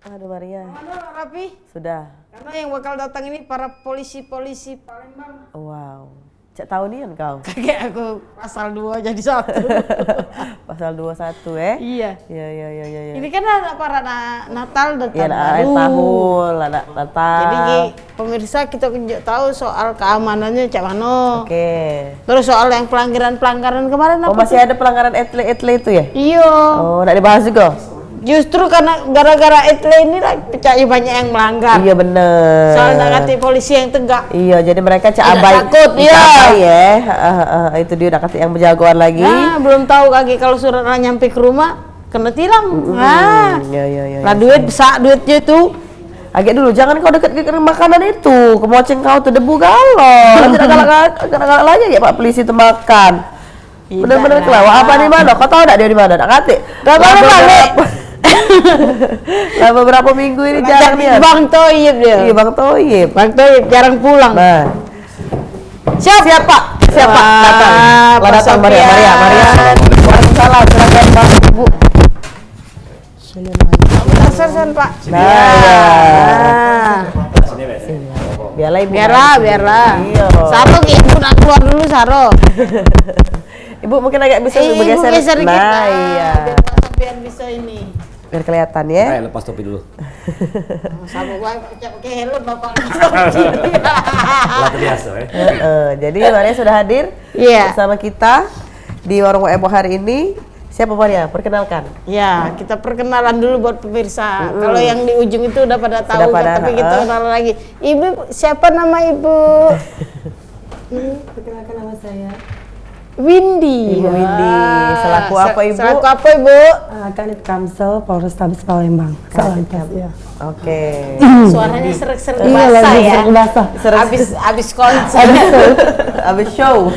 Aduh Maria. Aduh Rapi. Sudah. Karena yang bakal datang ini para polisi-polisi Palembang. Wow. Cak tahu nih kan kau? Kayak aku pasal 2 jadi 1. Pasal 21 Iya. Iya. Ini kan ada para Natal dan Iya, tahun akhir baru. tahun, anak Natal. Jadi pemirsa kita tahu soal keamanannya cak mano. Oke. Terus soal yang pelanggaran kemarin Oh, apa masih ada pelanggaran etle itu ya? Iya. Oh, enggak dibahas juga? Justru karena gara-gara etle ini lah pecahnya banyak yang melanggar. Iya bener. Soal nggak ngerti polisi yang tegak. Iya, jadi mereka cak Tidak abai. takut, iya. Abai ya. Itu dia udah kasih yang berjagoan lagi. Nah, belum tahu kaki kalau surat nyampe ke rumah kena tilang. Nah, Iya. lah duit besar duitnya itu. Agak dulu, jangan kau dekat ke makanan itu. Kemoceng kau tuh debu galon. Nanti galak lagi ya Pak polisi itu makan. Bener-bener kelawak. Apa di mana? Kau tahu enggak dia di mana? Nak kate. Gak balik. Lah beberapa minggu ini jarang nih. Bang Toyib dia. Iya Bang Toyib. Bang Toyib jarang pulang. Nah. Siapa? Datang. Lah datang Maria. Waalaikumsalam. Silakan Bang Ibu. Tersen Pak. Nah. Biarlah. Iya. Saro ibu nak keluar dulu Saro. Ibu mungkin agak bisa Geser bergeser. dikit. Nah, iya. Biar Pak Sofian bisa ini. Biar kelihatan ya. Ayo lepas topi dulu. Sama gua pakai helm Bapak. Luar biasa ya. Jadi Maria sudah hadir bersama kita di Warung WMO hari ini. Siapa Maria? Perkenalkan. Ya, kita perkenalan dulu buat pemirsa. Kalau yang di ujung itu udah pada tahu, tapi kita kenalan lagi. Ibu, siapa nama Ibu? Perkenalkan nama saya Windy. Ibu Windy. Selaku apa Ibu? Selaku apa Ibu? Kanit Kamsel Polrestabes Palembang. Salantas ya. Oke. Suaranya serak-serak Iya, basah lagi ya. basah. Abis konser. Abis show.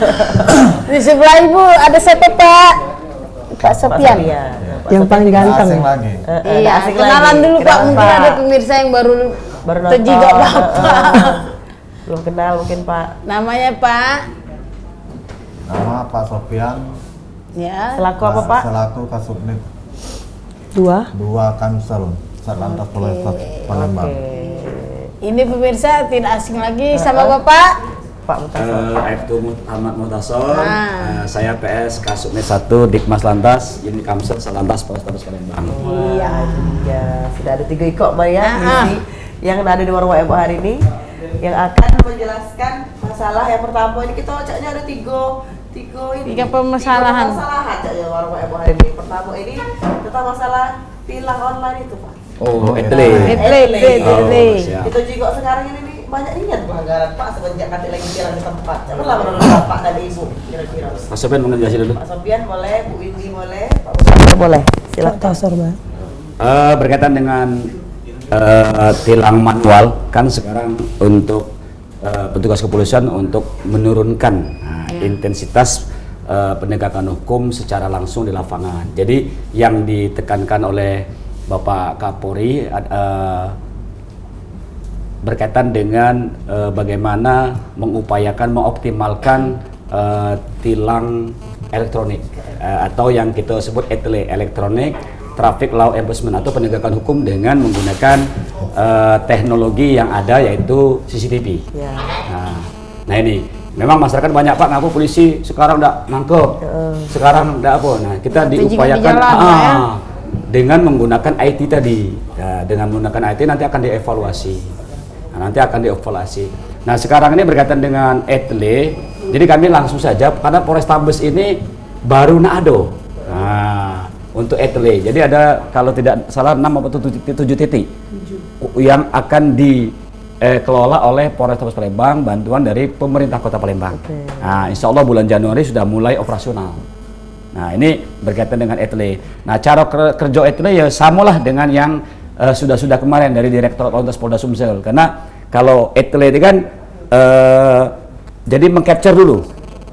Di sebelah Ibu ada siapa Pak? Pak Sofian. Yang paling ganteng. Asing lagi. Iya, asik kenalan lagi. dulu Pak. Kenalan, Mungkin Pak. ada pemirsa yang baru nonton. terjigak Bapak. Belum kenal mungkin Pak. Namanya Pak. Nama Pak Sofian. Ya. Selaku apa Pak? Selaku Kasubnit 2. 2 Kamsel Satlantas Polres Palembang. Ini pemirsa tidak asing lagi sama Bapak. Pak Mutasor. Aibtu Ahmad Mutasor. Saya PS Kasubnit 1 Dikmas Lantas, ini Kamsel Satlantas Polrestabes Palembang. Iya, sudah ada 3 ikut Maria misi yang ada di Warung WMO hari ini yang akan menjelaskan masalah yang pertama ini. Kita caknya ada tiga permasalahan. Masalah caknya Warung WMO hari ini. Pertama ini tentang masalah tilang online itu Pak. Oh, etle. Etle. Siap. Itu juga sekarang ini banyak ingat pelanggaran Pak semenjak nanti lagi tilang di tempat. Coba menurut Bapak dan Ibu kira-kira. Mas Sofian mau ngejelasin dulu. Pak Sofian boleh, Bu Windy boleh, Pak Mutasor boleh. Silakan. Tasor, Bang. Berkaitan dengan tilang manual, kan sekarang untuk petugas kepolisian untuk menurunkan intensitas penegakan hukum secara langsung di lapangan. Jadi yang ditekankan oleh Bapak Kapolri berkaitan dengan bagaimana mengoptimalkan tilang elektronik atau yang kita sebut ETLE, Electronic Traffic Law Enforcement, atau penegakan hukum dengan menggunakan teknologi yang ada yaitu CCTV. Nah ini memang masyarakat banyak Pak ngaku polisi sekarang udah nangkep, sekarang udah apa? Nah kita diupayakan dengan menggunakan IT tadi. Dengan menggunakan IT nanti akan dievaluasi. Nah sekarang ini berkaitan dengan ETLE, jadi kami langsung saja karena Polrestabes ini baru naado. Nah untuk ETLE, jadi ada kalau tidak salah 6 atau 7 titik yang akan dikelola oleh Polrestabes Palembang, bantuan dari pemerintah Kota Palembang. Nah insya Allah bulan Januari sudah mulai operasional. Nah ini berkaitan dengan ETLE. Nah cara kerja ETLE ya samalah dengan yang sudah kemarin dari Direktorat Lalu Lintas Polda Sumsel, karena kalau ETLE itu kan jadi mengcapture dulu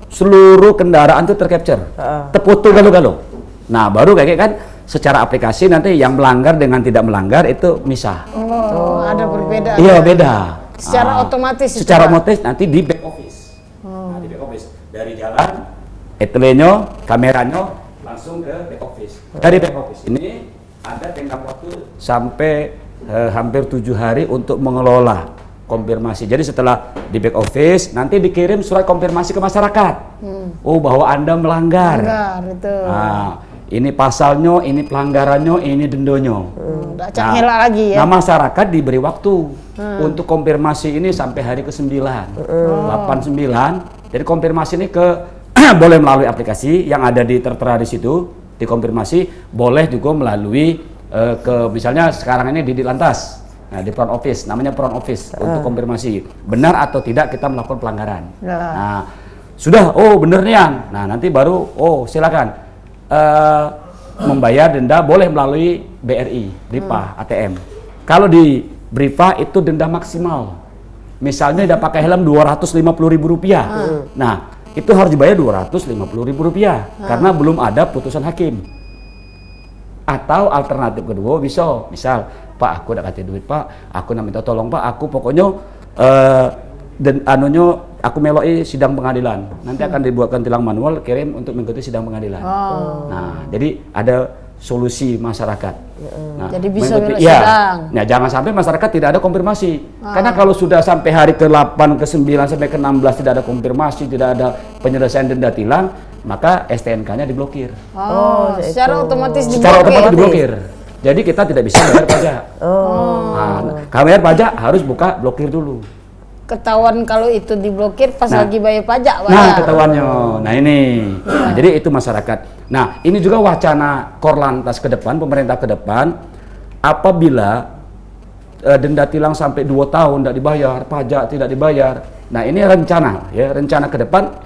seluruh kendaraan itu tercapture, terfoto galo-galo. Nah baru kayak kan secara aplikasi nanti yang melanggar dengan tidak melanggar itu misah. Oh, ada berbeda. Iya beda. Secara otomatis. Secara otomatis nanti di back office. Nah, di back office dari jalan ETLE-nya, kameranya langsung ke back office. Dari back office ini ada tenggang waktu sampai hampir 7 hari untuk mengelola konfirmasi. Jadi setelah di back office nanti dikirim surat konfirmasi ke masyarakat. Oh, bahwa Anda melanggar. Itu. Nah, ini pasalnya, ini pelanggarannya, ini dendonya. Udah cangkela lagi ya. Nah, masyarakat diberi waktu untuk konfirmasi ini sampai hari ke-9. 8-9. Jadi konfirmasi ini boleh melalui aplikasi yang ada tertera di situ, dikonfirmasi, boleh juga melalui misalnya sekarang ini di Lantas. Nah, di front office, namanya front office untuk konfirmasi benar atau tidak kita melakukan pelanggaran. Nah, sudah, oh bener nih Yang. Nah, nanti baru, silakan membayar denda, boleh melalui BRI, BRIPA, ATM. Kalau di BRIPA itu denda maksimal. Misalnya tidak pakai helm Rp250.000. Nah, itu harus dibayar Rp250.000 karena belum ada putusan hakim. Atau alternatif kedua bisa, misal Pak, aku udah kasih duit Pak, aku nak minta tolong Pak, aku pokoknya aku meloi sidang pengadilan. Nanti akan dibuatkan tilang manual, kirim untuk mengikuti sidang pengadilan. Nah, jadi ada solusi masyarakat. Nah, jadi bisa sidang. Nah, jangan sampai masyarakat tidak ada konfirmasi. Karena kalau sudah sampai hari ke-8, ke-9 sampai ke-16 tidak ada konfirmasi, tidak ada penyelesaian denda tilang, maka STNK-nya diblokir. Secara otomatis diblokir. Secara otomatis diblokir. Jadi kita tidak bisa bayar pajak. Kalau bayar pajak harus buka blokir dulu. Ketahuan kalau itu diblokir pas lagi bayar pajak. Nah, ketahuannya. Nah, ini. Nah, jadi itu masyarakat. Nah, ini juga wacana Korlantas ke depan, pemerintah ke depan, apabila denda tilang sampai 2 tahun tidak dibayar, pajak tidak dibayar. Nah, ini rencana ke depan,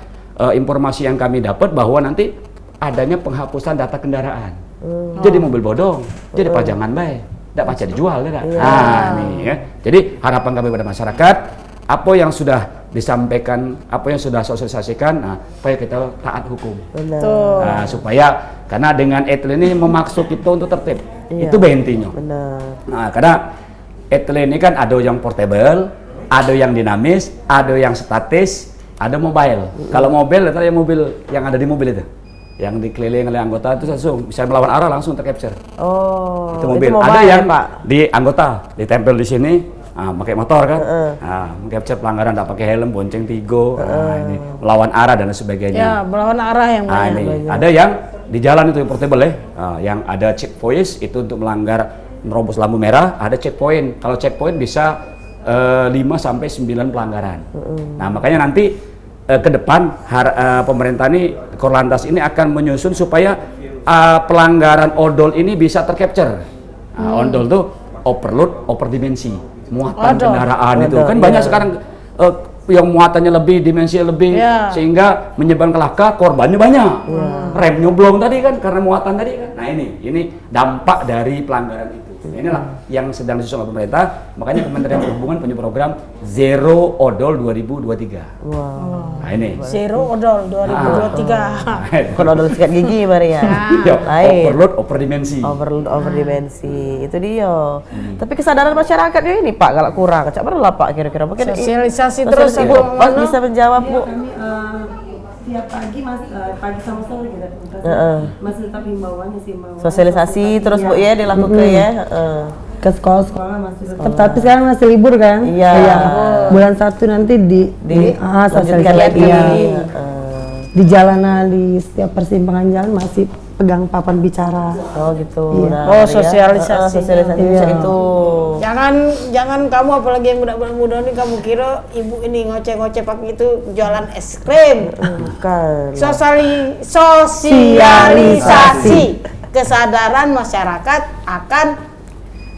informasi yang kami dapat bahwa nanti adanya penghapusan data kendaraan. Jadi mobil bodong, jadi pajangan baik, tidak pajak dijual, tidak. Nah, ini ya. Jadi harapan kami pada masyarakat, apa yang sudah disampaikan, apa yang sudah sosialisasikan, supaya kita taat hukum. Nah, supaya karena dengan etle ini memaksud kita untuk tertib, itu intinya. Nah, karena etle ini kan ada yang portable, ada yang dinamis, ada yang statis, ada mobile. Kalau mobile, itu yang ada di mobil itu. Yang dikelilingi oleh anggota itu langsung bisa melawan arah langsung tercapture. Itu mobil. Ada yang di anggota ditempel di sini, pakai motor kan, capture pelanggaran tidak pakai helm, bonceng tigo, ini melawan arah dan sebagainya. Ya, melawan arah yang banyak. Ada yang di jalan itu yang portable yang ada checkpoint itu untuk melanggar merobos lampu merah, ada checkpoint. Kalau checkpoint bisa 5 sampai 9 pelanggaran. Nah, makanya nanti ke depan pemerintah ini, Korlantas ini akan menyusun supaya pelanggaran odol ini bisa tercapture. Odol itu overload, overdimensi, muatan kendaraan itu kan banyak sekarang yang muatannya lebih, dimensinya lebih, sehingga menyebabkan celaka, korbannya banyak. Rem nyoblong tadi kan karena muatan tadi kan. Nah, ini dampak dari pelanggaran itu. Inilah yang sedang disusun oleh pemerintah. Makanya Kementerian Perhubungan punya program Zero Odol 2023. Nah, ini Zero Odol 2023. Bukan odol sikat gigi Maria. Overload, overdimensi. Overload, overdimensi. Itu dia. Tapi kesadaran masyarakatnya ini Pak kalau kurang. Cak berapa Pak kira-kira? Mungkin Sosialisasi terus Bu. Bisa menjawab Bu. Tiap pagi pagi sama sore kita masih tetap himbauannya sih sosialisasi terus Bu ya dilakukan ya. Ke sekolah masih tetap. Tapi sekarang masih libur kan? Iya. Bulan 1 nanti sosialisasi lagi. Di jalanan, di setiap persimpangan jalan masih pegang papan bicara. Oh gitu. Sosialisasi. Itu. Jangan kamu apalagi yang muda-muda ini kamu kira ibu ini ngoceh-ngoceh pakai itu jualan es krim. Bukan. Sosialisasi kesadaran masyarakat akan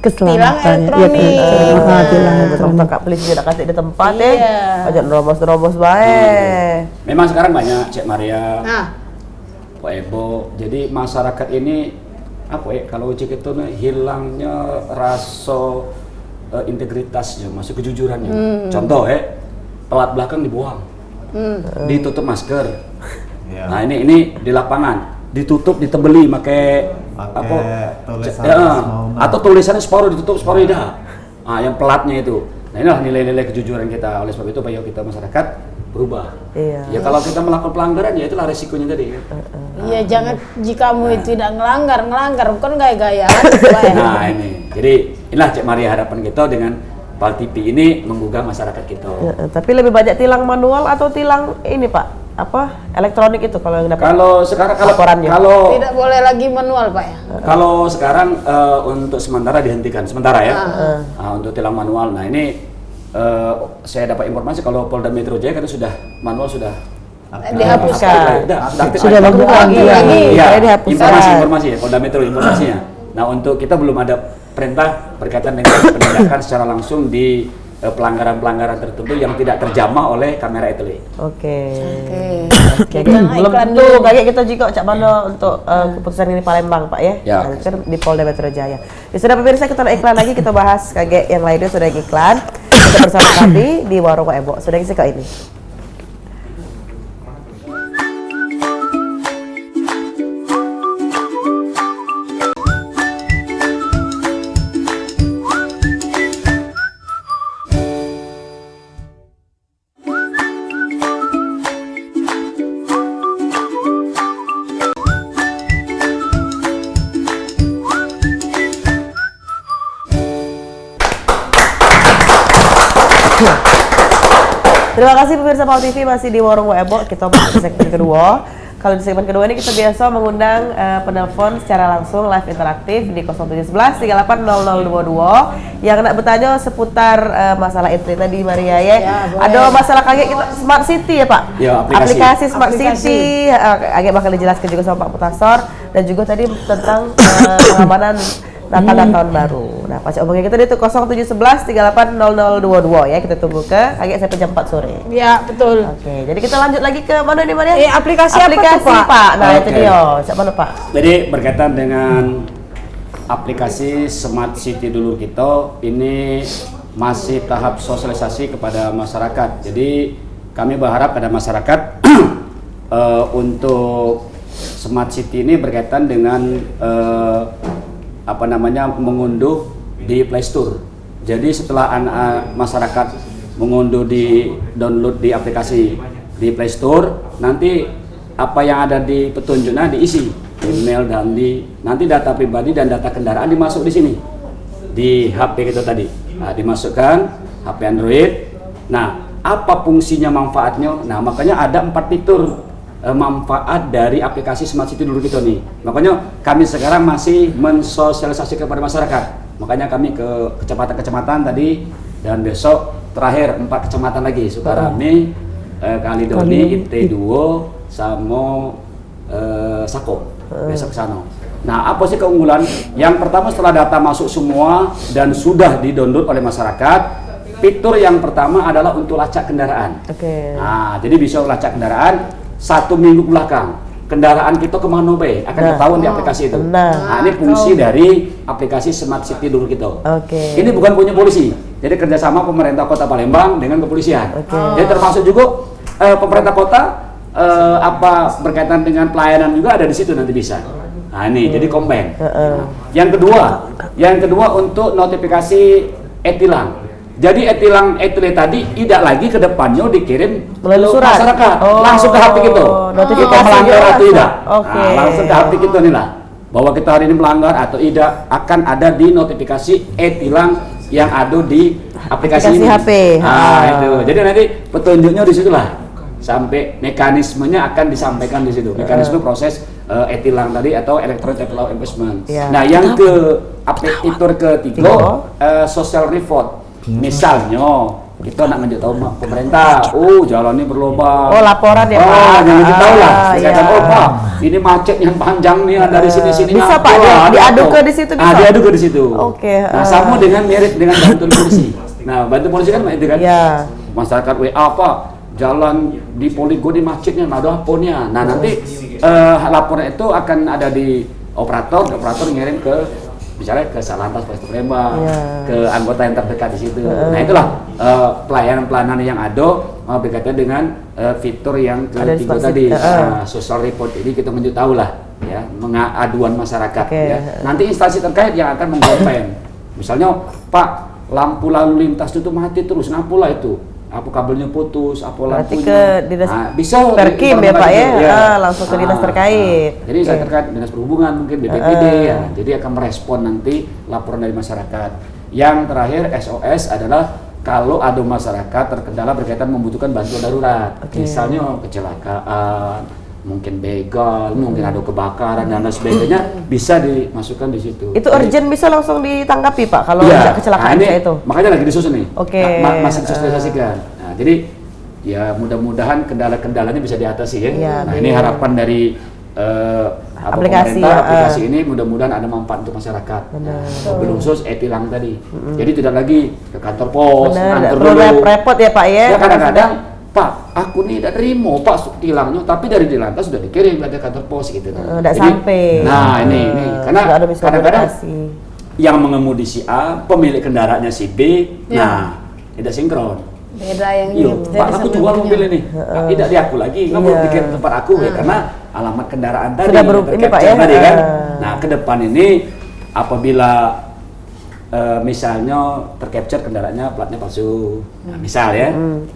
tilang elektronik. Kakak polisi tidak kasih di tempat ajak nerobos baik. Memang sekarang banyak Cek Maria, Pak Ebo. Jadi masyarakat ini kalau cek itu hilangnya rasa integritasnya, masuk kejujurannya. Contoh pelat belakang dibuang, ditutup masker. Nah ini di lapangan ditutup, ditebeli pakai atau tulisannya separuh ditutup separuh tidak. Nah, yang pelatnya itu. Nah, inilah nilai-nilai kejujuran kita. Oleh sebab itu ayo kita masyarakat berubah. Ya kalau kita melakukan pelanggaran ya itulah resikonya tadi. Iya, jangan jika kamu itu tidak ngelanggar bukan gaya-gaya. Nah, ini. Jadi inilah Cek Maria harapan kita dengan PAL TV ini menggugah masyarakat kita. Tapi lebih banyak tilang manual atau tilang ini Pak? Elektronik itu kalau yang dapat? Kalau sekarang laporannya. Tidak boleh lagi manual Pak ya? Kalau sekarang untuk sementara dihentikan sementara ya. Untuk tilang manual. Nah ini saya dapat informasi kalau Polda Metro Jaya kan sudah manual sudah dihapuskan. Sudah lagi. Iya, dihapuskan. informasi ya Polda Metro informasinya. Nah untuk kita belum ada perintah berkaitan dengan penindakan secara langsung di pelanggaran-pelanggaran tertentu yang tidak terjamah oleh kamera etle. Oke. Kita Belum iklan tentu dulu. kayak kita juga Cak Mano untuk keputusan ini Palembang Pak ya. Ya. Nah, kan di Polda Metro Jaya. Ya sudah pemirsa, kita iklan lagi, kita bahas kayak yang lainnya sudah iklan. Kita bersama kami di Warung Pak Ebo. Sudah isi kok ini. Terima kasih pemirsa PAL TV, masih di Warung Ebo. Kita masuk ke segmen kedua. Kalau di segmen kedua ini kita biasa mengundang penelpon secara langsung live interaktif di 0711 380022 yang nak bertanya seputar masalah etle tadi Maria ya. Ada masalah kaget kita Smart City ya Pak? Ya, aplikasi Smart City agak bakal dijelaskan juga sama Pak Putasor, dan juga tadi tentang pengamanan Natal dan Tahun Baru. Nah, pas omongnya kita di 0711 380022 ya. Kita tunggu ke agak sampai jam 4 sore. Ya betul. Oke, jadi kita lanjut lagi ke mana nih Maria? Aplikasi apa tuh, Pak? Pak. Nah, itu Oke. dia. Siapa mana Pak? Jadi berkaitan dengan aplikasi Smart City Dulur kita ini masih tahap sosialisasi kepada masyarakat. Jadi kami berharap pada masyarakat untuk Smart City ini berkaitan dengan mengunduh di Play Store. Jadi setelah masyarakat mengunduh download di aplikasi di Play Store, nanti apa yang ada di petunjuknya diisi email dan nanti data pribadi dan data kendaraan dimasuk di sini di HP kita tadi. Nah, dimasukkan HP Android. Nah, apa fungsinya, manfaatnya? Nah, makanya ada 4 fitur manfaat dari aplikasi Smart City dulu kita nih. Makanya kami sekarang masih mensosialisasi kepada masyarakat. Makanya kami ke kecamatan-kecamatan tadi, dan besok terakhir 4 kecamatan lagi, Sukarame, Kalidoni, IT2 sama Sako. Besok ke sana. Nah, apa sih keunggulan? Yang pertama, setelah data masuk semua dan sudah di-download oleh masyarakat, fitur yang pertama adalah untuk lacak kendaraan. Oke. Nah, jadi bisa lacak kendaraan 1 minggu belakang. Kendaraan kita kemana be? Akan ketahuan di aplikasi itu. Nah, ini fungsi dari aplikasi Smart City dulu kita. Oke. Ini bukan punya polisi. Jadi kerjasama pemerintah Kota Palembang dengan kepolisian. Jadi termasuk juga pemerintah kota berkaitan dengan pelayanan juga ada di situ nanti bisa. Nah ini jadi combine. Nah, yang kedua untuk notifikasi e-tilang. Jadi e-tilang etle tadi tidak lagi ke depannya dikirim melalui ke surat masyarakat, langsung ke HP kita. Notifikasi Kita melanggar atau tidak. Oke. Nah, langsung ke HP kita nih lah. Bahwa kita hari ini melanggar atau tidak akan ada di notifikasi e-tilang yang ada di aplikasi ini. HP. Nah, itu. Jadi nanti petunjuknya di situ lah. Sampai mekanismenya akan disampaikan di situ. Mekanisme proses e-tilang tadi atau electronic law enforcement. Ya. Nah, yang fitur ketiga social report. Misalnya kita nak ngasih tahu pemerintah, jalan ini berlubang. Oh, laporan ya Pak. Yang ngasih tahu lah. Iya. Pak, ini macet yang panjang nih dari sini-sini. Bisa Pak, diadu ke di situ bisa. Diadu ke di situ. Oke. Nah, sama dengan mirip dengan bantuan polisi. Nah, bantuan polisi kan itu kan. Iya. Masyarakat WA Pak, jalan di Poligo di masjidnya nggak ada lapornya. Nah, nanti laporan itu akan ada di operator ngirim ke misalnya ke Salantas Polres Palembang, ke anggota yang terdekat di situ. Nah, itulah pelayanan-pelayanan yang ada berkaitan dengan fitur yang ketiga tadi, social report. Jadi kita menunjuk tahu lah ya, aduan masyarakat ya. Nanti instansi terkait yang akan mengkomplain. Misalnya, Pak, lampu lalu lintas itu mati terus, ngapalah itu? apa kabelnya putus, apa Berarti lampunya. ke dinas bisa Perkim ya Pak ya? Iya. Langsung ke dinas terkait. Jadi saya Oke. terkait dinas perhubungan mungkin BPPD ya. Jadi akan merespon nanti laporan dari masyarakat. Yang terakhir SOS adalah kalau ada masyarakat terkendala berkaitan membutuhkan bantuan darurat, misalnya kecelakaan, mungkin begal, mungkin ada kebakaran dan lain sebagainya, bisa dimasukkan di situ. Itu Jadi- urgent bisa langsung ditanggapi Pak kalau Iya, ada kecelakaan ini kayak itu. makanya lagi disusun nih. Oke. Masih disosialisasikan. Nah, jadi ya mudah-mudahan kendala-kendalanya bisa diatasi ya. Iya, Nah, ini harapan dari Aplikasi, pemerintah, ya, aplikasi ini mudah-mudahan ada manfaat untuk masyarakat. Mobil khusus e-tilang tadi. Jadi tidak lagi ke kantor pos, Benar, ngantor perlu dulu. repot ya Pak ya. Ya kadang-kadang Pak, aku nih tidak terima Pak tilangnya, tapi dari di lantas sudah dikirim ke kantor pos gitu kan. Nggak Jadi, sampai. Nah ini karena Sudah ada kadang-kadang miskomunikasi. yang mengemudi si A, pemilik kendaraannya si B, nah tidak sinkron. Beda yang Iya, ini. Pak aku jual mobil ini, tidak di aku lagi, nggak mau dikirim tempat aku ya karena alamat kendaraan tadi Sudah berubah ini, Pak, ya? tadi kan. Ah. Nah ke depan ini apabila misalnya tercapture kendaraannya platnya palsu, nah, misal ya,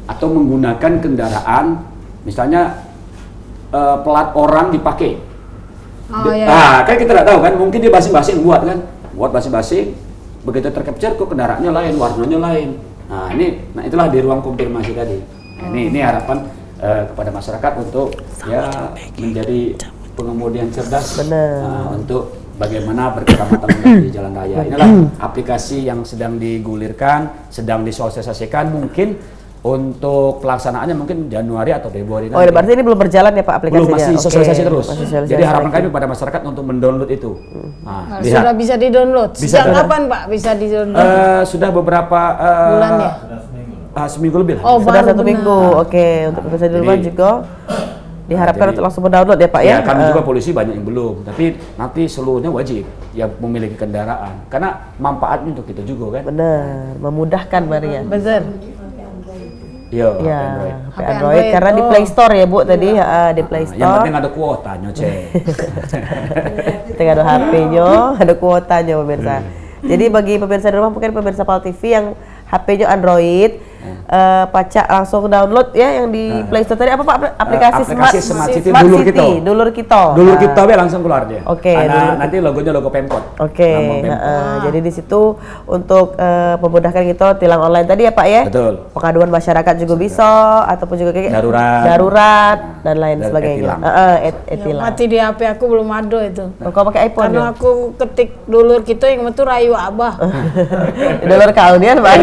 atau menggunakan kendaraan misalnya plat orang dipakai. Oh ya. Ah, kan kita tidak tahu kan, mungkin dia basing-basing buat basing-basing, begitu tercapture kok kendaraannya lain, warnanya lain. Nah itulah di ruang konfirmasi tadi. Nah, ini harapan kepada masyarakat untuk ya menjadi pengemudi yang cerdas. Benar. Untuk bagaimana berkeselamatan di jalan raya. Inilah aplikasi yang sedang digulirkan, sedang disosialisasikan mungkin. Untuk pelaksanaannya mungkin Januari atau Februari Oh, berarti ini belum berjalan ya Pak aplikasinya? belum, masih Oke, sosialisasi terus. masih sosialisasi Jadi harapan lagi. kami pada masyarakat untuk mendownload itu. Nah, Sudah lihat. bisa di-download. Bisa, Sejak sudah. kapan Pak bisa di-download? Sudah beberapa Bulan ya? seminggu lebih lah. Oh, Sudah baru 1 benar. minggu. Oke, untuk pemirsa di rumah Jadi- juga diharapkan jadi- untuk langsung mendownload ya Pak ya? Ya, kami juga polisi banyak yang belum, tapi nanti seluruhnya wajib yang memiliki kendaraan karena manfaatnya untuk kita juga kan. Benar, memudahkan Maria. Betul. Iya, Ya, Android. HP HP Android Android, karena di oh. Play Store ya Bu tadi, di Play Yang Store. penting ada kuotanya, Cek. Tinggal ada HP-nya, ada kuotanya pemirsa. Jadi bagi pemirsa di rumah mungkin pemirsa Pal TV yang HP-nya Android, pacak langsung download ya yang di Play Store tadi apa Pak aplikasi Smart City Dulur Kita. Dulur Kita. Dulu Nah, kita be langsung keluar dia. Oke, Karena Dulur nanti logonya logo Pemkot. Oke, Lambang Pemkot. jadi di situ untuk memudahkan kita tilang online tadi ya Pak ya. Betul. Pengaduan masyarakat juga bisa ataupun juga kayak Darurat. dan lain Dan sebagainya. e-tilang. E-tilang. Mati di HP aku belum ada itu. Kau pakai iPhone Karena ya? aku ketik dulur kita yang itu Rayu Abah. Dulur kau nih Pak.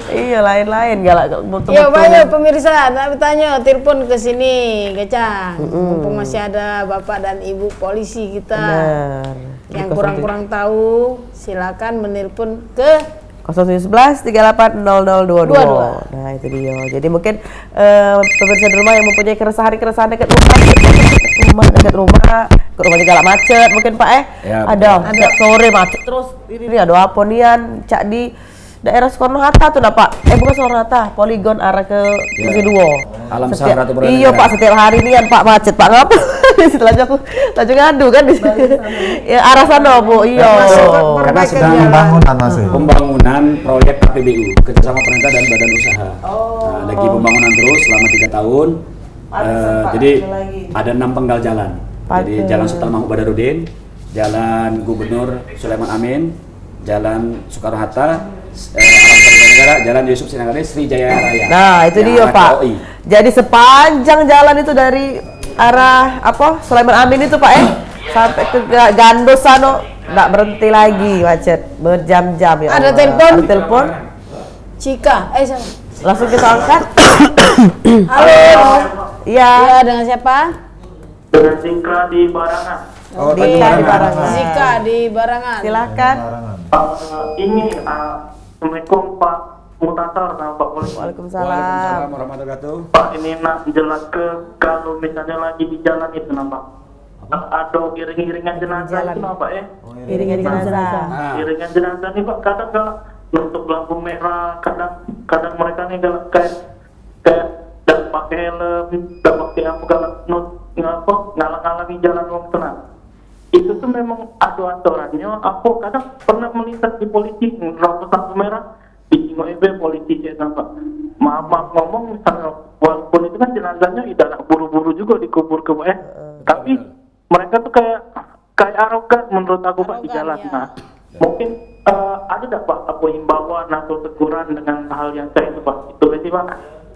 Iya lain-lain galak Ya banyak pemirsa, tak bertanya, telepon ke sini, Kecang. Mumpung masih ada bapak dan ibu polisi kita. Benar. Yang kurang-kurang tahu, silakan menelpon ke 0711 380022. 22. Nah itu dia. Jadi mungkin pemirsa di rumah yang mempunyai keresahan dekat rumah, ke rumah juga macet mungkin Pak Ya, ada tiap sore macet terus ini ada apa nian cak di daerah Soekarno Hatta tuh nah Pak bukan Soekarno Hatta Poligon arah ke Kursi Duo Alam Setiap- Sahara atau Bernegara. iya Pak setiap hari nian Pak macet Pak ngapa setelah aku ngadu kan di ya arah sana Bu iya Karena sedang Pembangunan masih. pembangunan proyek KPBU kerjasama pemerintah dan badan usaha. Nah, lagi pembangunan terus selama 3 tahun. Jadi ada 6 penggal jalan. Jadi Jalan Sultan Mahmud Badarudin, Jalan Gubernur Sulaiman Amin, Jalan Soekarno Hatta, Alam Sahara Negara, Jalan Yusuf Sinangare, Srijaya Raya. Nah, itu Yang dia arah Pak. KOI. Jadi sepanjang jalan itu dari arah Sulaiman Amin itu Pak sampai ke Gandos sana nggak berhenti lagi macet berjam-jam ya. Ada Allah. telepon? Ada telepon. Cika. Siapa? Langsung kita angkat. Halo. Iya. Ya, dengan siapa? Dengan Zika di Barangan. Oh, Di Tanjung Barangan. Barangan. Zika di Barangan. Silakan. Ini Assalamualaikum Pak Mutatar nama Pak Polisi. Waalaikumsalam. Waalaikumsalam warahmatullahi wabarakatuh. Pak ini nak jelas ke kalau misalnya lagi di jalan itu nama ada iring-iringan jenazah Jalan. itu nama Pak Iringan jenazah. Nah, Iringan jenazah nih Pak kadang kalau untuk lampu merah kadang mereka nih kalau kayak dan pakai helm dan pakai apa kalau ngalang-ngalangi jalan wong tenang. Itu tuh memang ada aturannya. Aku kadang pernah melintas di polisi ngerokok lampu merah, polisi ya Pak. Maaf ngomong misalnya walaupun itu kan jenazahnya tidak buru-buru juga dikubur ke tapi mereka tuh kayak arogan menurut aku Pak di jalan. ya. Nah, mungkin ada nggak Pak apa himbauan atau teguran dengan hal yang kayak itu Pak? Itu sih Pak.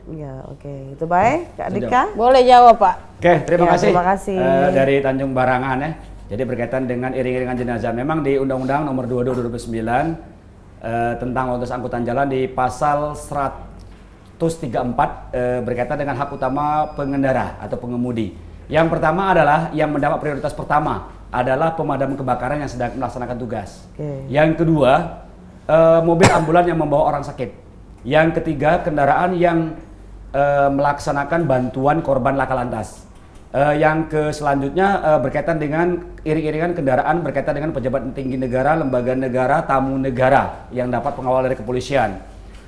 Ya, oke. Itu baik, Kak Dika. Boleh jawab Pak. Oke, terima Ya, kasih. terima kasih. Dari Tanjung Barangan ya. Jadi berkaitan dengan iring-iringan jenazah. Memang di Undang-Undang Nomor 22 2009 tentang lalu lintas angkutan jalan di pasal 134 berkaitan dengan hak utama pengendara atau pengemudi. Yang pertama adalah yang mendapat prioritas pertama adalah pemadam kebakaran yang sedang melaksanakan tugas. Oke. Yang kedua, mobil ambulan yang membawa orang sakit. Yang ketiga, kendaraan yang melaksanakan bantuan korban laka lantas. Yang selanjutnya berkaitan dengan iring-iringan kendaraan berkaitan dengan pejabat tinggi negara, lembaga negara, tamu negara yang dapat pengawal dari kepolisian.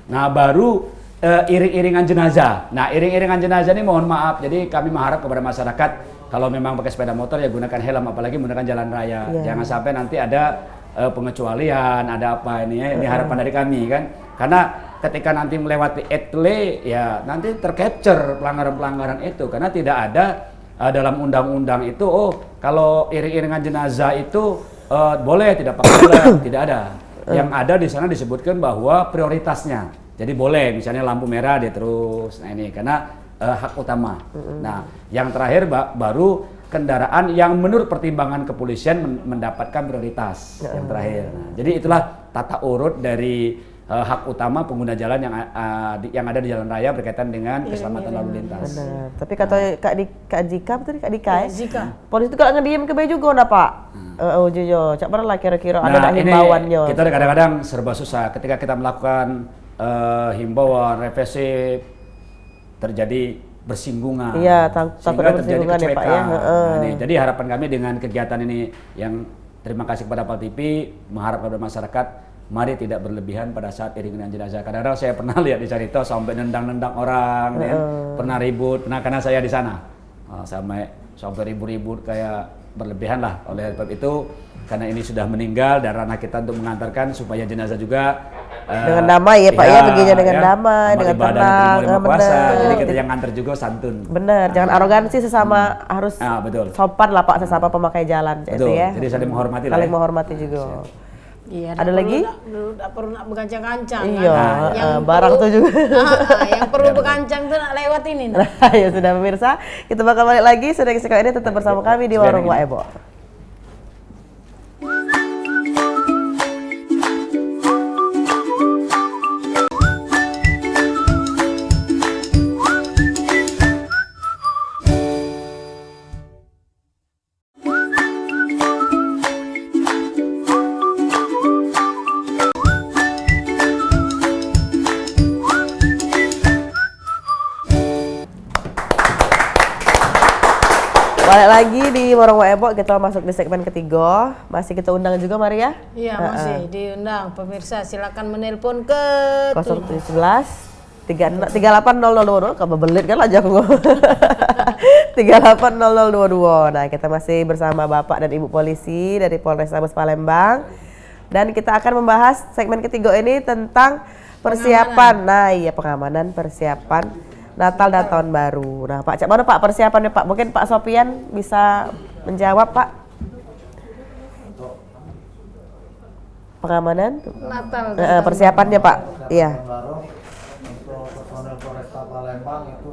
Nah, baru iring-iringan jenazah. Nah, iring-iringan jenazah ini mohon maaf, jadi kami mengharap kepada masyarakat kalau memang pakai sepeda motor ya gunakan helm, apalagi menggunakan jalan raya. Jangan sampai nanti ada pengecualian, ada apa ini ya, ini harapan dari kami kan. Karena ketika nanti melewati etle ya nanti tercapture pelanggaran-pelanggaran itu karena tidak ada dalam undang-undang itu kalau iring-iringan jenazah itu boleh tidak pakai helm, tidak ada. Yang ada di sana disebutkan bahwa prioritasnya. Jadi boleh misalnya lampu merah dia terus. Nah ini karena hak utama. Nah, yang terakhir baru kendaraan yang menurut pertimbangan kepolisian mendapatkan prioritas yang terakhir. Nah, jadi itulah tata urut dari hak utama pengguna jalan yang ada di jalan raya berkaitan dengan keselamatan lalu lintas. Benar. Tapi kata Kak Jika betul Kak Dika ya? Zika. Polisi itu kalau ngediem ke beju juga nah Pak. Jojo, cak lah kira-kira ada Nah, ini himbauannya. kita kadang-kadang serba susah ketika kita melakukan himbauan represif terjadi bersinggungan. Iya, takut sehingga terjadi bersinggungan ya, Pak, ya. kecuekan. Nah, ini, jadi harapan kami dengan kegiatan ini yang terima kasih kepada Pal TV mengharap kepada masyarakat mari tidak berlebihan pada saat iringan jenazah. Kadang-kadang saya pernah lihat di Carito sampai nendang-nendang orang, pernah ribut. Nah, karena saya di sana sampai ribut-ribut kayak berlebihan lah. Oleh sebab itu karena ini sudah meninggal dan ranah kita untuk mengantarkan supaya jenazah juga dengan damai ya Pak ya, baginya dengan damai, dengan tenang. Jadi kita yang nganter juga santun. Bener, jangan arogansi sesama, harus betul. sopan lah Pak sesama pemakai jalan. Betul. Itu ya. Jadi saling menghormati lah. Saling Ya. menghormati juga. Iya, Ada lagi? Tidak perlu nak berkancang-kancang. Iya, barang tuh juga. Yang perlu berkancang tuh nak lewat ini. Ya sudah pemirsa, kita bakal balik lagi. Sudah sekali ini tetap bersama kami di Warung Wak Ebo. Balik lagi di Warung Wak Ebo, kita masuk di segmen ketiga. Masih kita undang juga Maria. Iya, masih diundang. Pemirsa silakan menelpon ke 0711 380022. Kamu belit kan aja aku ngomong. 380022. Nah, kita masih bersama Bapak dan Ibu polisi dari Polrestabes Palembang. Dan kita akan membahas segmen ketiga ini tentang persiapan. Nah, iya pengamanan persiapan Natal dan Tahun Baru. Nah, Pak, cak mana Pak persiapannya Pak? Mungkin Pak Sopian bisa menjawab Pak. Pengamanan? Natal. Persiapannya Pak. Iya. Baru untuk personel Polresta Palembang itu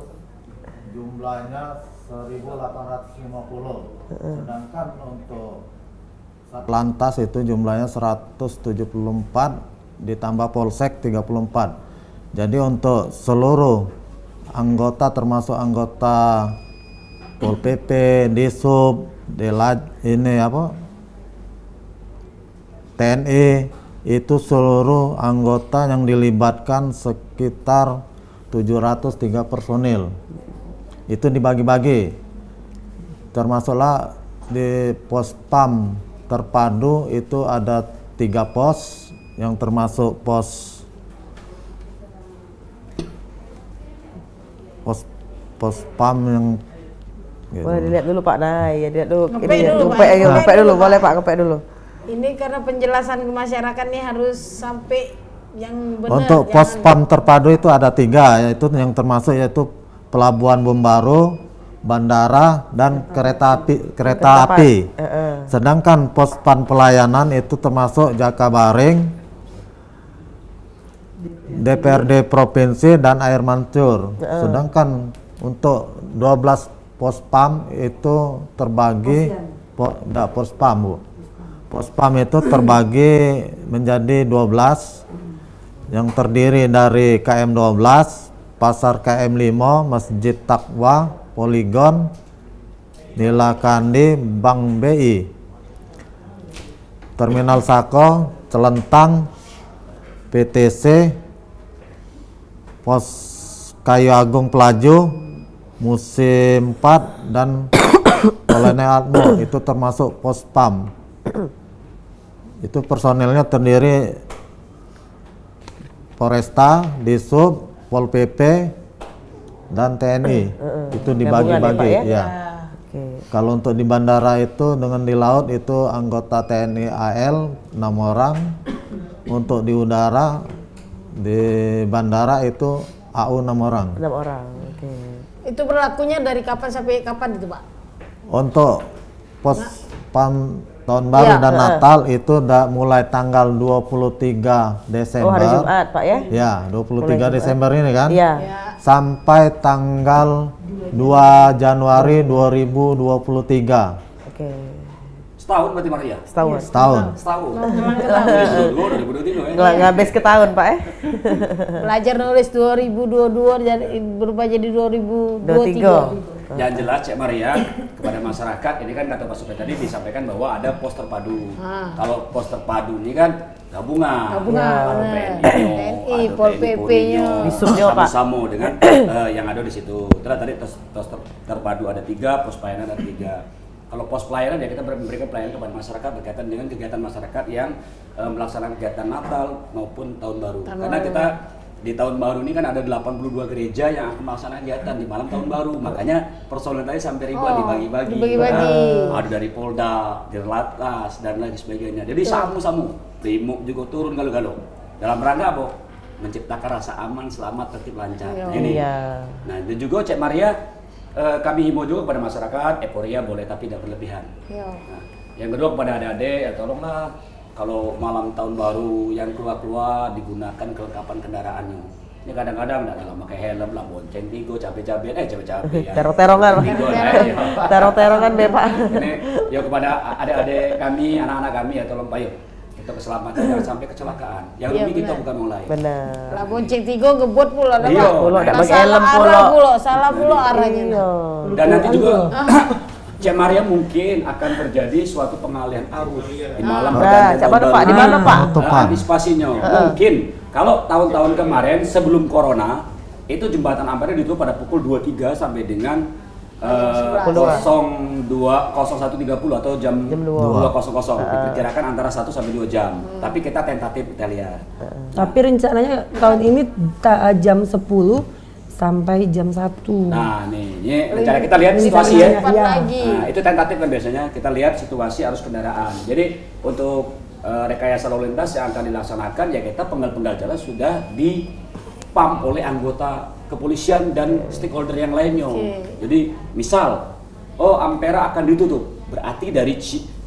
jumlahnya 1.850. Sedangkan untuk Lantas itu jumlahnya 174 ditambah Polsek 34. Jadi untuk seluruh anggota termasuk anggota Pol PP, Disub, TNI itu seluruh anggota yang dilibatkan sekitar 703 personil. Itu dibagi-bagi. Termasuklah di pos PAM terpadu itu ada 3 pos yang termasuk pos PAM yang gitu. Boleh dilihat dulu Pak. Nah, ya dilihat dulu. Ngepek Ini dulu, Pak. ngepek dulu, boleh Pak, ngepek dulu. Ini karena penjelasan ke masyarakat nih harus sampai Yang benar. Untuk pos PAM terpadu itu ada 3, yaitu yang termasuk yaitu Pelabuhan Bombaru, bandara, dan kereta api. Sedangkan pos PAM pelayanan itu termasuk Jakabaring, DPRD Provinsi, dan Air Mancur. Sedangkan untuk 12 pos PAM itu terbagi pos PAM, Bu. Pos PAM itu terbagi menjadi 12 yang terdiri dari KM 12, Pasar KM 5, Masjid Taqwa, Poligon, Nilakandi, Bank BI, Terminal Sako, Celentang, PTC, Pos Kayu Agung Pelaju, Musim 4, dan Kolonel Atmo. Itu termasuk pos PAM. Itu personilnya terdiri Polresta, Disub, Pol PP, dan TNI. Itu dibagi-bagi ya. Kalau untuk di bandara itu dengan di laut itu anggota TNI AL 6 orang. Untuk di udara di bandara itu AU 6 orang. 6 orang. Itu berlakunya dari kapan sampai kapan itu, Pak? Untuk pos PAM tahun baru dan Natal itu udah mulai tanggal 23 Desember. Oh, hari Jumat, Pak ya? Ya, 23 Desember ini kan? Iya. Sampai tanggal 2 Januari 2023. Oke. Setahun berarti Maria? Setahun. Setahun. Setahun. 2022 ya? Nggak habis ke tahun, Pak ya? Belajar nulis 2022 berubah jadi 2023. Yang jelas Cek Maria kepada masyarakat ini kan kata Pak Supet tadi disampaikan bahwa ada pos terpadu. Kalau pos terpadu ini kan gabungan. TNI, Pol PP-nya, Disubnya, Pak. Sama dengan yang ada di situ. Terus tadi pos terpadu ada 3, pos pelayanan ada 3. Kalau pos pelayanan ya kita memberikan pelayanan kepada masyarakat berkaitan dengan kegiatan masyarakat yang melaksanakan kegiatan Natal maupun Tahun Baru. Karena kita di Tahun Baru ini kan ada 82 gereja yang akan melaksanakan kegiatan di malam Tahun Baru. Makanya personel tadi sampai ribuan dibagi-bagi. Ada dari Polda, Dirlantas, dan lain sebagainya. Jadi samu-samu, Brimob juga turun galau-galau. Dalam rangka apa? Menciptakan rasa aman, selamat, tertib, lancar. Ini. Nah, itu juga Cek Maria, kami himbau juga kepada masyarakat, euforia boleh tapi tidak berlebihan. Nah, yang kedua kepada adik-adik, ya tolonglah kalau malam tahun baru yang keluar-keluar digunakan kelengkapan kendaraannya. Ini kadang-kadang nggak pakai helm lah, bonceng tigo, cabe-cabean, cabe-cabe. Terong-terongan, terong-terongan deh Pak. Ini ya kepada adik-adik kami, anak-anak kami ya tolong Pak yuk. Kita keselamatan jangan sampai kecelakaan. Yang lebih kita bukan orang lain. Benar. Lah bonceng tigo ngebut pula dah, Iya. Pak. Pula, Nah, pakai helm salah pula arahnya. Dan nanti juga Cek Maria mungkin akan terjadi suatu pengalihan arus di malam pergantian tahun baru. Pak? Di mana Pak? Antisipasinya mungkin kalau tahun-tahun kemarin sebelum corona itu jembatan Ampera ditutup pada pukul 23 sampai dengan 01.30 atau jam 2.00. Diperkirakan antara 1 sampai 2 jam. Tapi kita tentatif kita lihat. Tapi rencananya tahun ini jam 10 sampai jam 1. Nah, ini rencana kita lihat situasi ya. Lagi. Nah, itu tentatif kan biasanya kita lihat situasi arus kendaraan. Jadi untuk rekayasa lalu lintas yang akan dilaksanakan ya kita penggal-penggal jalan sudah dipam oleh anggota kepolisian dan stakeholder yang lainnya. Jadi misal, Ampera akan ditutup, berarti dari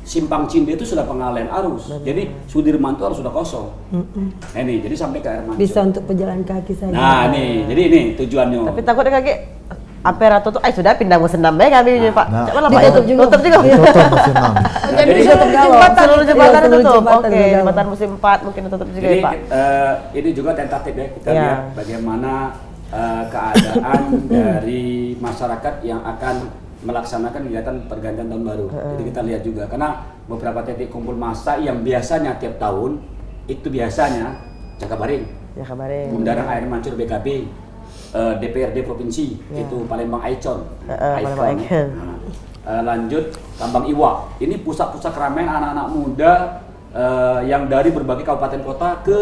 Simpang Cinde itu sudah pengalihan arus. Jadi Sudirman itu harus sudah kosong. Nah, ini jadi sampai ke Air Mancur. Bisa untuk pejalan kaki saja. Nah, nih, jadi ini tujuannya. Tapi takutnya kaki Ampera tutup, sudah pindah musim 6 ya kami Pak. Nah, Coba lah Pak, tutup juga. Tutup musim 6. Jadi Seluruh jembatan Seluruh tutup. jembatan Oke, juga. jembatan musim 4 mungkin tutup juga Jadi ya Pak. ini juga tentatif ya, kita Ya. lihat bagaimana keadaan dari masyarakat yang akan melaksanakan kegiatan pergantian tahun baru. Jadi kita lihat juga karena beberapa titik kumpul massa yang biasanya tiap tahun itu biasanya Jakabaring, Ya kabarin. Bundaran Air Mancur BKB, DPRD Provinsi itu Palembang Icon, Palembang Icon. lanjut Tambang Iwa. Ini pusat-pusat keramaian anak-anak muda yang dari berbagai kabupaten kota ke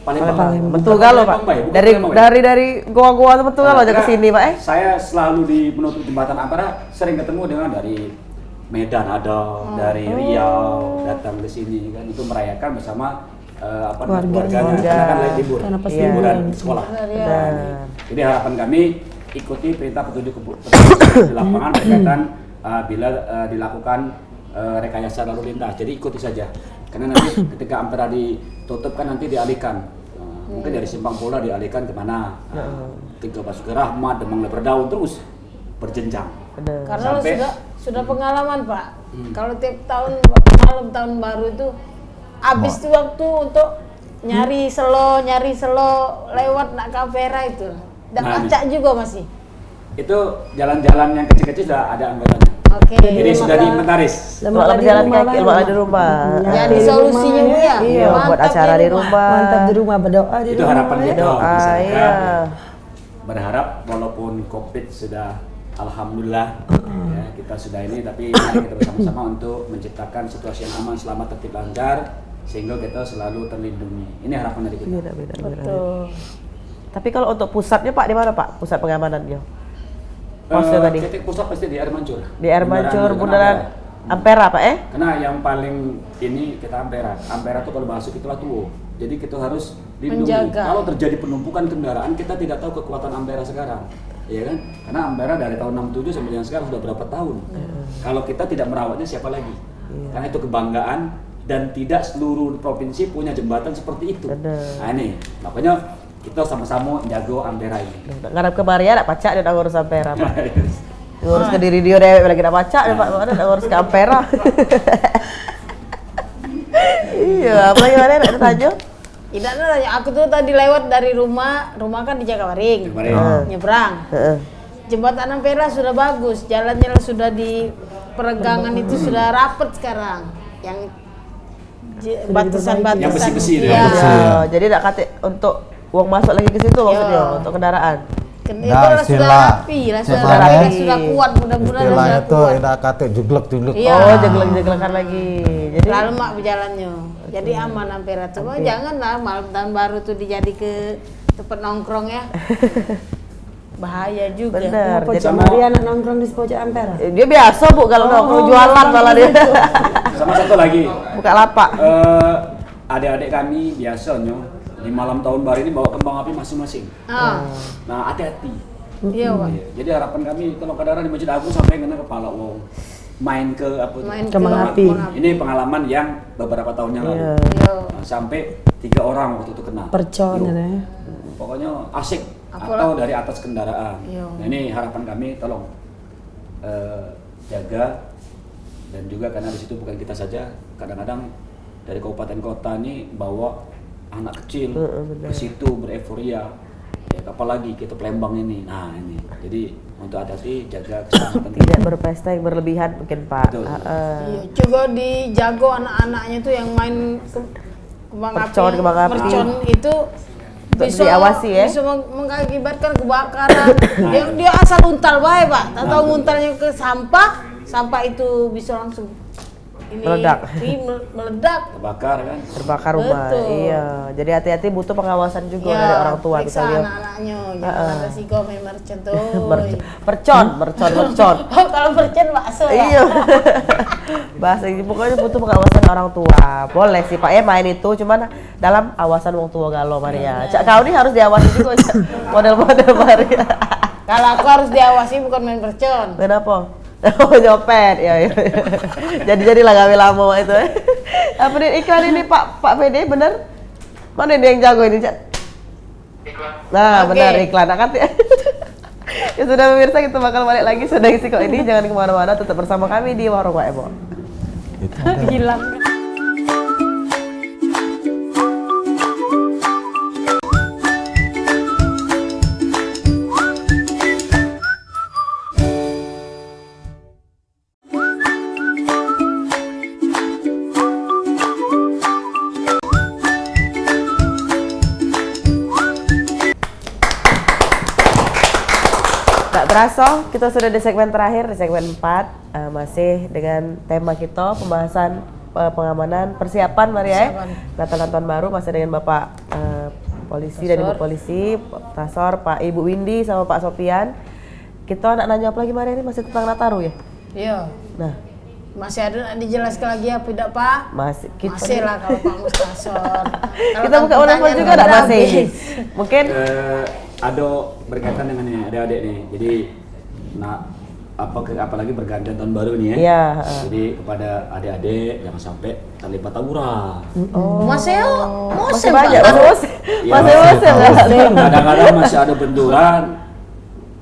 Palembang. Betul galau Pak. Dari goa-goa itu betul galau aja ke sini Pak. Saya selalu di penutup jembatan Ampera sering ketemu dengan dari Medan ada, dari Riau datang ke sini kan itu merayakan bersama keluarganya karena kan lagi libur, Karena pas liburan liburan. sekolah. Benar. Jadi harapan kami ikuti perintah petunjuk di lapangan berkaitan bila dilakukan rekayasa lalu lintas. Jadi ikuti saja. Karena nanti ketika Ampera ditutup kan nanti dialihkan. Mungkin dari Simpang Pola dialihkan kemana? Tiga Basuki Rahmat, Demang Leperdaun terus berjenjang. Benar. Karena Sampai- lo sudah pengalaman Pak. Kalau tiap tahun malam tahun baru itu habis tuh waktu untuk nyari selo lewat nak ke Ampera itu. Dan Nah, acak juga masih. Itu jalan-jalan yang kecil-kecil sudah ada anggotanya. Oke. Jadi sudah diinventaris. Kalau berjalan kaki, lemah di rumah. Jadi solusinya Bu ya. Iya, buat Mantap acara di rumah. Mantap di rumah, berdoa di Itu rumah. harapan kita. Doa, Misalkan iya. berharap walaupun COVID sudah alhamdulillah ya, kita sudah ini, tapi mari kita bersama-sama untuk menciptakan situasi yang aman, selamat, tertib, lancar sehingga kita selalu terlindungi. Ini harapan dari kita. Beda. Betul. Tapi kalau untuk pusatnya Pak, di mana Pak? Pusat pengamanannya? Posnya tadi. Titik pusat pasti di Air Mancur. Di Air Mancur, Bundaran Ampera Pak Karena yang paling ini kita Ampera. Ampera itu kalau masuk itulah tuh. Jadi kita harus lindungi. Menjaga. Kalau terjadi penumpukan kendaraan, kita tidak tahu kekuatan Ampera sekarang. Iya kan? Karena Ampera dari tahun 67 sampai yang sekarang sudah berapa tahun. Kalau kita tidak merawatnya siapa lagi? Karena itu kebanggaan dan tidak seluruh provinsi punya jembatan seperti itu. Benar. Nah ini, makanya kita sama-sama jago Ampera ini. Ngarap ke Maria, nak pacak dia nak ngurus Ampera Pak. Ngurus ke diri dia lagi nak pacak dia Pak, mana nak ngurus ke Ampera. Iya, apa gimana nak tanya? Tidak ada, aku tuh tadi lewat dari rumah kan di Jakabaring. Kemarin. Nyebrang. Heeh. Jembatan Ampera sudah bagus, jalannya sudah di peregangan itu sudah rapet sekarang. Yang batasan-batasan. Yang besi-besi itu Iya. ya? Ya, jadi nak kata untuk uang masuk lagi ke situ maksudnya Iya. untuk kendaraan. Itu Nah, sudah istilah- rapi, sudah istilahnya- rapi, sudah kuat, mudah-mudahan Istilahnya sudah tuh kuat. tidak kata juglek. Iya. Oh, jeglek-jeglekan lagi. Jadi Terlalu mak berjalannya. Jadi aman Ampera tuh. Oh, janganlah malam tahun baru tuh dijadi ke tempat nongkrong ya. Bahaya juga. benar. Jadi Pojok Maria anak nongkrong di pojok Ampera. dia biasa Bu kalau nongkrong jualan malah dia. Sama satu lagi. Buka lapak. Adik-adik kami biasanya di malam tahun baru ini bawa kembang api masing-masing. Ah, Nah, hati-hati. iya Pak. Iya. Jadi harapan kami kalau kadang di Masjid Agung sampai kena kepala wong main ke apa tuh? Main Kembang api. Ini pengalaman yang beberapa tahun yang lalu. Iya. Nah, sampai 3 orang waktu itu kena. Percon Yo. ya. Pokoknya asik Apalah. atau dari atas kendaraan. Iya. Nah, ini harapan kami tolong jaga, dan juga karena di situ bukan kita saja, kadang-kadang dari kabupaten kota ini bawa anak kecil ke situ bereforia. Ya, apalagi kita Palembang ini. Nah, ini. Jadi untuk hati-hati jaga keselamatan. Tidak berpesta yang berlebihan mungkin Pak. Betul. Iya, juga dijago anak-anaknya tuh yang main kembang Mercon, kembang api. mercon itu bisa diawasi ya. bisa mengakibatkan kebakaran. dia asal untal bae Pak, tak tahu nguntalnya ke sampah itu bisa langsung ini Meledak. meledak. Kebakar kan. Terbakar rumah. Betul. Iya. Jadi hati-hati butuh pengawasan juga Ya, dari orang tua periksa kita lihat. anak-anaknya, jangan ada siko main mercon tuh. Mercon. Oh, kalau mercon bakso ya. Iya. Bahasa ini pokoknya butuh pengawasan orang tua. Boleh sih Pak ya main itu, cuman dalam awasan orang tua galau Maria. Cak kau ini harus diawasi juga Cak. Model-model Maria. Kalau aku harus diawasi bukan main mercon. Kenapa? Oh nyopet, ya. Jadi lah gawe lama itu. Apa nih iklan ini Pak PD bener? Mana ini yang jago ini Cak? Nah Oke. benar iklan. Nah, kan ya sudah pemirsa, kita bakal balik lagi sudah isi kok ini, jangan kemana-mana, tetap bersama kami di Warung Pak Ebo. Itu ada. Hilang. Tak terasa, kita sudah di segmen terakhir, di segmen 4 masih dengan tema kita, pembahasan pengamanan, persiapan Maria ya. Natal tahun baru masih dengan Bapak Polisi dan Ibu Polisi, Pak Tasor, Pak Ibu Windy sama Pak Sofian. Kita nak nanya apa lagi Maria, ini masih tentang Nataru ya? Iya. Nah, Masih ada nak dijelaskan lagi apa tidak Pak? Masih lah kalau Pak Mustasor. Kita buka telepon juga enggak masih? Mungkin ada berkaitan dengan ini adik-adik nih. Jadi apalagi bergantian tahun baru nih ya. Iya. Jadi kepada adik-adik jangan sampai terlibat tawuran. Masih banyak, masih. Kadang-kadang masih ada benturan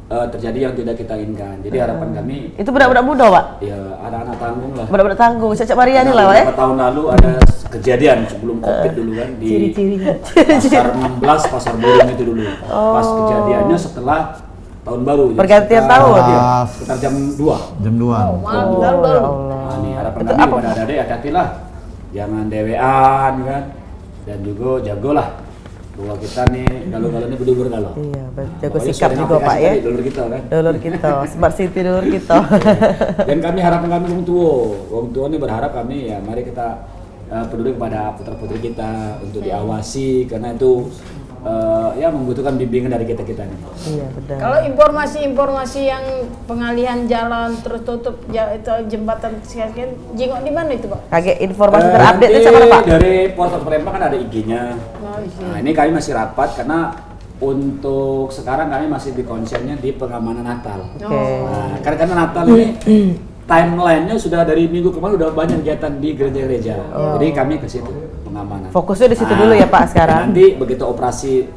terjadi yang tidak kita inginkan. Jadi harapan kami itu budak-budak muda, Pak? Ya anak-anak tanggung lah. Budak-budak tanggung, Cecep Mariani lah, Pak ya? Beberapa tahun lalu ada kejadian sebelum Covid dulu kan di Pasar 16, Pasar Burung itu dulu. Pas kejadiannya setelah tahun baru. Pergantian tahun. Sekitar jam 2. Jam 2. Nah, ini harapan kami kepada adik-adik hati-hatilah. Jangan dewean kan. Dan juga jagolah bahwa kita nih galau-galau ini bener-bener galau. Iya, jago sikap juga Pak ya. Dulur kita kan. Dulur kita, Smart City dulur kita. Dan kami harapan kami orang tua ini berharap kami ya mari kita peduli kepada putra-putri kita untuk diawasi karena itu ya membutuhkan bimbingan dari kita nih. Iya benar. Kalau informasi yang pengalihan jalan terus tutup itu jembatan sekian jengok di mana itu Pak? Kaget informasi terupdate itu sama Pak? Dari Polres Palembang kan ada IG-nya. Nah ini kami masih rapat karena untuk sekarang kami masih di konsennya di pengamanan Natal. Nah, karena Natal ini timeline-nya sudah dari minggu kemarin udah banyak kegiatan di gereja-gereja. Jadi kami ke situ pengamanan. Fokusnya di situ dulu ya Pak sekarang. Nanti begitu operasi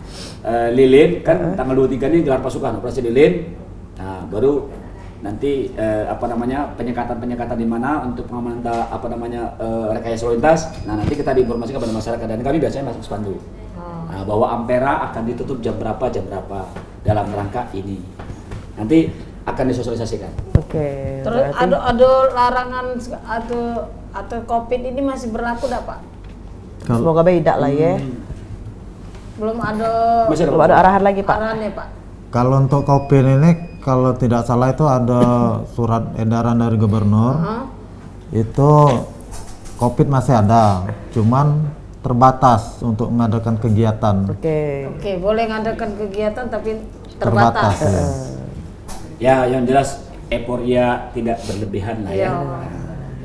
lilin kan tanggal 23 ini gelar pasukan operasi lilin. Nah, baru nanti penyekatan di mana untuk pengamanan rekayasa lalu lintas. Nah, nanti kita diinformasikan kepada masyarakat dan kami biasanya masuk spanduk. Nah, bahwa Ampera akan ditutup jam berapa dalam rangka ini. Nanti akan disosialisasikan. Oke. Terus ada larangan atau Covid ini masih berlaku dah Pak? Semoga beda lah ya. Belum ada arahan lagi Pak. Arahannya Pak. Kalau untuk Covid ini kalau tidak salah itu ada surat edaran dari gubernur. Itu Covid masih ada, cuman terbatas untuk mengadakan kegiatan. Oke, boleh mengadakan kegiatan tapi terbatas. Ya, yang jelas euforia tidak berlebihan lah ya.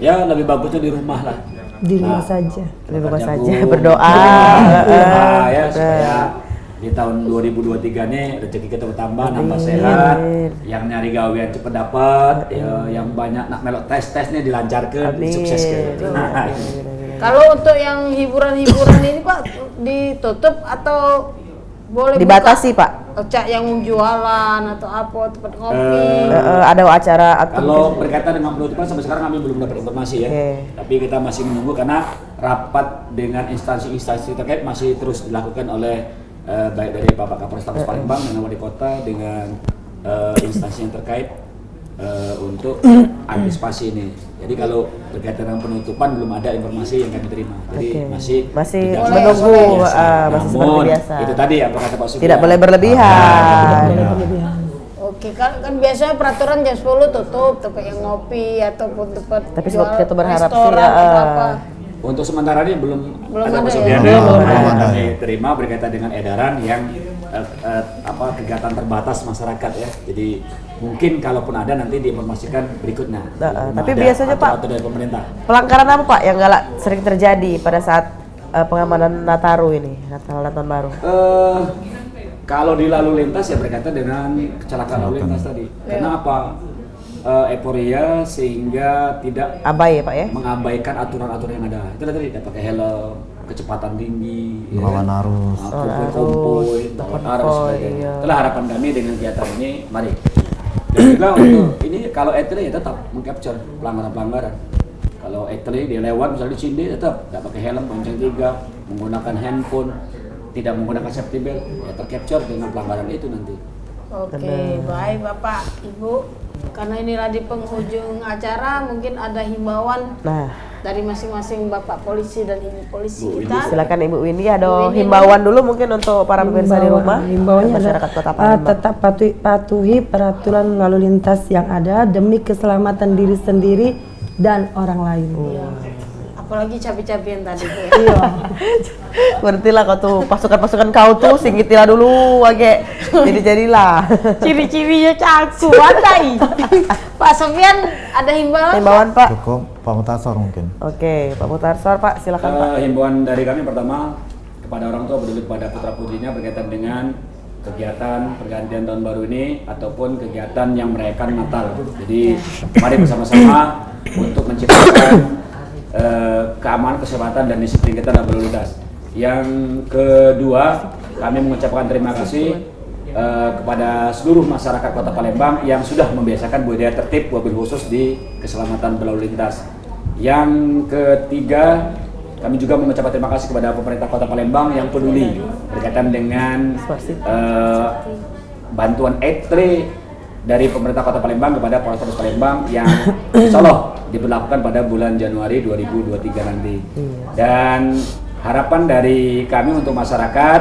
Ya, lebih bagusnya di rumah lah. Di rumah saja. Di rumah saja berdoa. Ya supaya di tahun 2023 nih rezeki kita bertambah, nambah sehat, yang nyari gawean cepet dapat, yang banyak nak melok tes nih dilancarkan, sukses ke. Kalau untuk yang hiburan ini Pak ditutup atau boleh dibatasi buka? Pak? Cak yang jualan atau apa tempat ngopi? Ada acara atau kalau berkaitan dengan penutupan sampai sekarang kami belum dapat informasi ya. Tapi kita masih menunggu karena rapat dengan instansi-instansi terkait masih terus dilakukan oleh baik dari Bapak Kapolres Palembang dengan wali kota dengan instansi yang terkait untuk antisipasi ini. Jadi kalau berkaitan dengan penutupan belum ada informasi yang kami terima. Jadi masih menunggu, masih seperti biasa. Itu tadi apa kata Pak Sugeng. Tidak boleh berlebihan. Oke, kan biasanya peraturan jam 10 tutup tempat yang ngopi ataupun tempat tapi kita berharap sih untuk sementara ini belum ada ya? belum ada. Kami terima berkaitan dengan edaran yang kegiatan terbatas masyarakat ya. Jadi mungkin kalaupun ada nanti diinformasikan berikutnya. Tapi biasanya Pak, dari pemerintah. Pelanggaran apa Pak yang sering terjadi pada saat pengamanan Nataru ini, Natal dan Tahun Baru? Kalau di lalu lintas ya berkaitan dengan kecelakaan lalu lintas tadi. Karena apa? Euforia sehingga tidak abai ya Pak ya? Mengabaikan aturan-aturan yang ada. Itu tadi tidak pakai helm, kecepatan tinggi, melawan arus, konvoy, itulah harapan kami dengan kegiatan ini. Mari. Dan juga untuk ini kalau etle ya tetap mengcapture pelanggaran-pelanggaran. Kalau etle dia lewat misalnya di Cinde tetap tidak pakai helm, bonceng 3, menggunakan handphone, tidak menggunakan safety belt, ya tercapture dengan pelanggaran itu nanti. Oke, baik Bapak, Ibu. Karena inilah di penghujung acara, mungkin ada himbauan dari masing-masing Bapak polisi dan Ibu polisi kita. Silakan Ibu Windy, ada himbauan dulu mungkin untuk para pemirsa di rumah. Himbauannya masyarakat Kota Palembang. Tetap patuhi peraturan lalu lintas yang ada demi keselamatan diri sendiri dan orang lain. apalagi cabai-cabian tadi tuh. Iya. Berarti lah kau tuh pasukan-pasukan kau tuh singgitilah dulu wage. Jadilah. Ciri-cirinya caku, watai. Pak Sofian ada himbauan? Himbauan Pak. Cukup Pak Mutasor mungkin. Oke, Pak Mutarsor Pak, silakan Pak. Himbauan dari kami pertama kepada orang tua peduli kepada putra putrinya berkaitan dengan kegiatan pergantian tahun baru ini ataupun kegiatan yang merayakan Natal. Jadi mari bersama-sama untuk menciptakan keamanan, kesehatan dan disiplin kita dalam berlalu lintas. Yang kedua, kami mengucapkan terima kasih kepada seluruh masyarakat Kota Palembang yang sudah membiasakan budaya tertib wabil khusus di keselamatan berlalu lintas. Yang ketiga, kami juga mengucapkan terima kasih kepada pemerintah Kota Palembang yang peduli berkaitan dengan bantuan etle dari pemerintah Kota Palembang kepada Polrestabes Palembang yang insya Allah diberlakukan pada bulan Januari 2023 nanti. Dan harapan dari kami untuk masyarakat,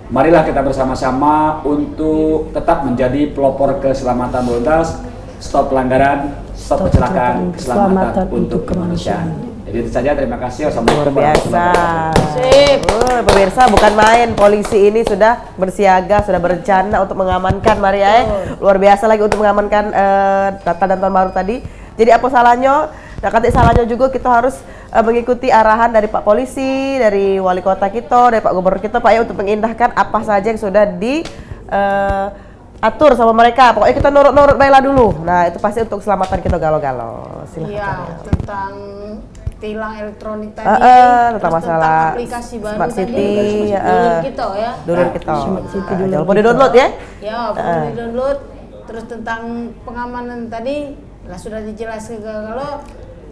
marilah kita bersama-sama untuk tetap menjadi pelopor keselamatan berlalu lintas, stop pelanggaran, stop kecelakaan, keselamatan untuk kemanusiaan. Jadi itu saja, terima kasih. Wassalamualaikum Biasa. Sip. Pemirsa bukan main, polisi ini sudah bersiaga, sudah berencana untuk mengamankan Maria. Luar biasa lagi untuk mengamankan data dan tahun baru tadi. Jadi apa salahnya? Nah, kata salahnya juga kita harus mengikuti arahan dari Pak Polisi, dari Wali Kota kita, dari Pak Gubernur kita, Pak ya, untuk mengindahkan apa saja yang sudah diatur sama mereka. Pokoknya kita nurut-nurut baiklah dulu. Nah, itu pasti untuk keselamatan kita galau-galau. Silakan. Iya, tentang tilang elektronik tadi, tentang terus masalah aplikasi baru Smart tadi, City, download kita ya. Download kita. Smart City dulu Jangan lupa di-download ya. Ya, perlu di-download. Terus tentang pengamanan tadi, lah sudah dijelaskan kalau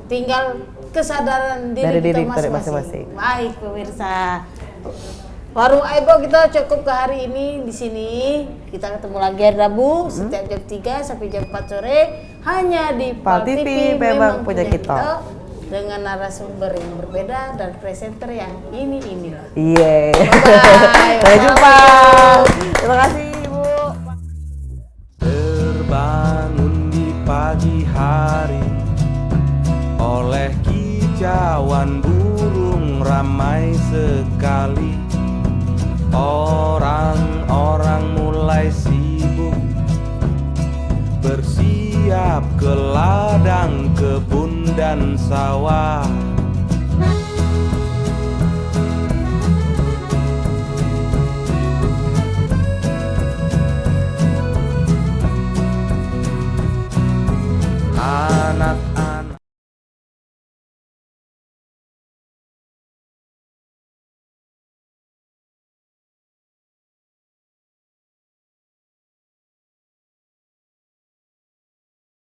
tinggal kesadaran Dari diri diri kita kita masing-masing. masing-masing. Baik pemirsa. Warung Aibo kita cukup ke hari ini di sini. Kita ketemu lagi hari Rabu setiap jam 3 sampai jam 4 sore hanya di Pal TV, memang punya kita. Dengan narasumber yang berbeda dan presenter yang inilah. Iya. Bye. Sampai jumpa. Terima kasih Ibu. Terbangun di pagi hari oleh kicauan burung ramai sekali. Orang-orang mulai sibuk bersiap ke ladang, kebun dan sawah.